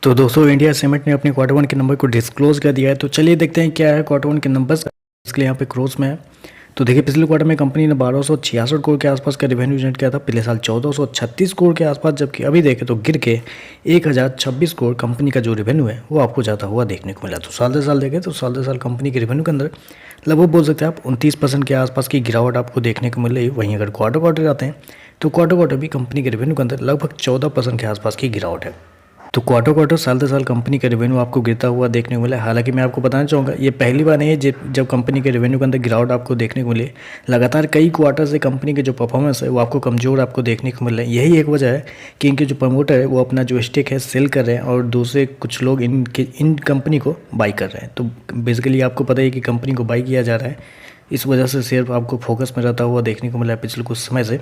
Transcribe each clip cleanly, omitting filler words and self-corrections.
तो दोस्तों India cement ने अपने क्वार्टर वन के नंबर को डिस्क्लोज कर दिया है। तो चलिए देखते हैं क्या है क्वार्टर वन के नंबर्स। इसके लिए यहाँ पे क्रोज में है। तो देखिए पिछले क्वार्टर में कंपनी ने 1266 करोड़ के आसपास का रेवेन्यू जनरेट किया था, पिछले साल 1436 करोड़ के आसपास, जबकि अभी देखें तो गिर के 1026 करोड़ कंपनी का जो रेवेन्यू है वो आपको जाता हुआ देखने को मिला। तो साल दर साल देखें तो साल दर साल कंपनी के रेवेन्यू के अंदर लगभग बोल सकते हैं आप 29% के आसपास की गिरावट आपको देखने को मिल रही है। वहीं अगर क्वार्टर क्वार्टर जाते हैं तो क्वार्टर क्वार्टर भी कंपनी के रेवेन्यू के अंदर लगभग 14% के आसपास की गिरावट है। तो क्वार्टर क्वार्टर साल दर साल कंपनी का रेवेन्यू आपको गिरता हुआ देखने को मिला है। हालांकि मैं आपको बताना चाहूँगा ये पहली बार नहीं है जब कंपनी के रेवेन्यू के अंदर गिरावट आपको देखने को मिले। लगातार कई क्वार्टर से कंपनी के जो परफॉर्मेंस है वो आपको कमज़ोर आपको देखने को मिल रहा है। यही एक वजह है कि इनके जो प्रमोटर है वो अपना जो स्टेक है सेल कर रहे हैं और दूसरे कुछ लोग इन कंपनी को बाई कर रहे हैं। तो बेसिकली आपको पता है कि कंपनी को बाई किया जा रहा है, इस वजह से शेयर आपको फोकस में रहता हुआ देखने को मिला है पिछले कुछ समय से।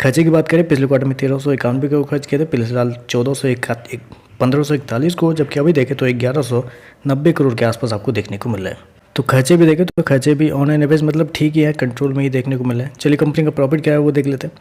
खर्चे की बात करें, पिछले क्वार्टर में 1391 करोड़ खर्च किए थे, पिछले साल 1541 करोड़, जबकि अभी देखें तो 1190 करोड़ के आसपास आपको देखने को मिल रहा है। तो खर्चे भी देखें तो खर्चे भी ऑन एन एवरेज मतलब ठीक ही है, कंट्रोल में ही देखने को मिला है। चलिए कंपनी का प्रॉफिट क्या है वो देख लेते हैं।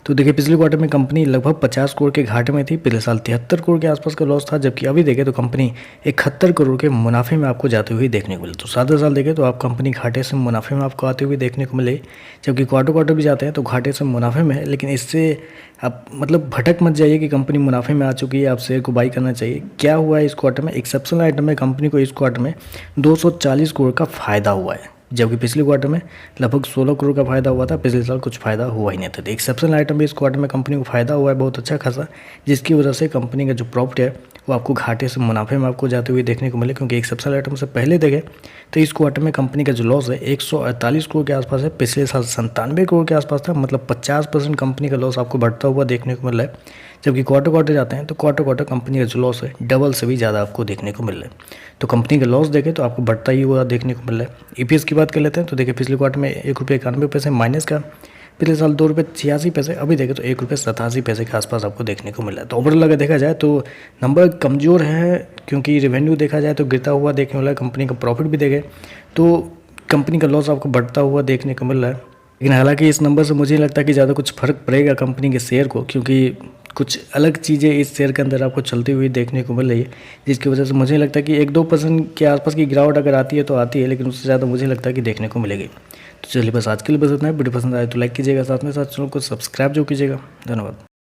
तो देखिए पिछले क्वार्टर में कंपनी लगभग 50 करोड़ के घाटे में थी, पिछले साल 73 करोड़ के आसपास का लॉस था, जबकि अभी देखें तो कंपनी 71 करोड़ के मुनाफे में आपको जाते हुए देखने को मिले। तो साल दर साल देखें तो आप कंपनी घाटे से मुनाफे में आपको आते हुए देखने को मिले, जबकि क्वार्टर क्वार्टर भी जाते हैं तो घाटे से मुनाफे में है। लेकिन इससे आप मतलब भटक मत जाइए कि कंपनी मुनाफे में आ चुकी है, आप शेयर को बाई करना चाहिए। क्या हुआ है इस क्वार्टर में, एक्सेप्शनल आइटम में कंपनी को इस क्वार्टर में 240 करोड़ का फायदा हुआ है, जबकि पिछले क्वार्टर में लगभग 16 करोड़ का फायदा हुआ था, पिछले साल कुछ फायदा हुआ ही नहीं था। तो एक्सेप्शनल आइटम भी इस क्वार्टर में कंपनी को फायदा हुआ है बहुत अच्छा खासा, जिसकी वजह से कंपनी का जो प्रॉफिट है वो आपको घाटे से मुनाफे में आपको जाते हुए देखने को मिले। क्योंकि एक्सेप्शनल आइटम से पहले देखें तो इस क्वार्टर में कंपनी का जो लॉस है 148 करोड़ के आसपास है, पिछले साल 97 करोड़ के आसपास था, मतलब 50% कंपनी का लॉस आपको बढ़ता हुआ देखने को मिल रहा है। जबकि क्वार्टर क्वार्टर जाते हैं तो क्वार्टर क्वार्टर कंपनी का जो लॉस है डबल से भी ज़्यादा आपको देखने को मिल रहा है। तो कंपनी का लॉस देखें तो आपको बढ़ता ही हुआ देखने को मिल रहा है। ईपीएस की बात कर लेते हैं तो देखिए पिछले क्वार्टर में 1 रुपये 91 पैसे माइनस का, पिछले साल 2 रुपये 86 पैसे, अभी देखें तो 1 रुपये 87 पैसे के आसपास आपको देखने को मिल रहा है। तो ओवरऑल अगर देखा जाए तो नंबर कमज़ोर है, क्योंकि रेवेन्यू देखा जाए तो गिरता हुआ देखने को मिला है। कंपनी का प्रॉफिट भी देखें तो कंपनी का लॉस आपको बढ़ता हुआ देखने को मिल रहा है। लेकिन हालांकि इस नंबर से मुझे नहीं लगता कि ज़्यादा कुछ फ़र्क पड़ेगा कंपनी के शेयर को, क्योंकि कुछ अलग चीज़ें इस शेयर के अंदर आपको चलती हुई देखने को मिल रही है, जिसकी वजह से मुझे लगता है कि 1-2% के आसपास की गिरावट अगर आती है तो आती है, लेकिन उससे ज़्यादा मुझे लगता है कि देखने को मिलेगी। तो चलिए बस आज के लिए बस इतना है। वीडियो पसंद आए तो लाइक कीजिएगा, साथ में साथ चैनल को सब्सक्राइब जो कीजिएगा। धन्यवाद।